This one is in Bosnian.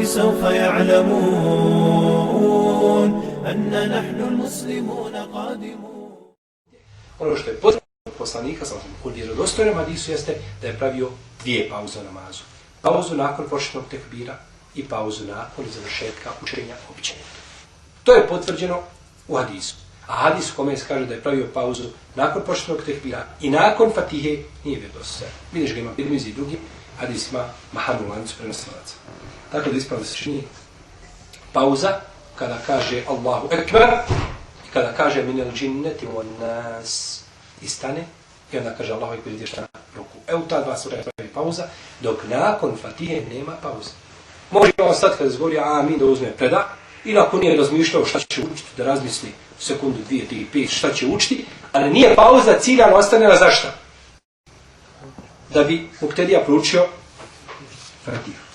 سوف يعلمون أن نحن المسلمون قادمون. Ono što je potrebno poslanika, kod vjerodostojnom hadisu jeste da je pravio dvije pauze u namazu. Pauzu nakon početnog tekbira i pauzu nakon završetka učenja općenito. To je potvrđeno u hadisu. A hadis u kome se kaže da je pravio pauzu nakon početnog tekbira i nakon fatihe nije vjerodostojan. Vidiš ga ima Tirmizi i drugi, hadis ima mahanu lancu prenosilaca. Tako da ispravno se čini pauza kada kaže Allahu ekber i kada kaže minel džinneti on nas i stane i onda kaže Allahu ekber ideš na ruku. U ta dva slučaja pravi pauza, dok nakon fatihe nema pauze. Može on stati kada zgovori amin da uzme preda ili ako nije razmišljao šta će učiti, da razmisli sekundu, 2, 3, 5 šta će učiti, ali nije pauza ciljano ostavljena zašto? Da bi muktedija proučio fatihu.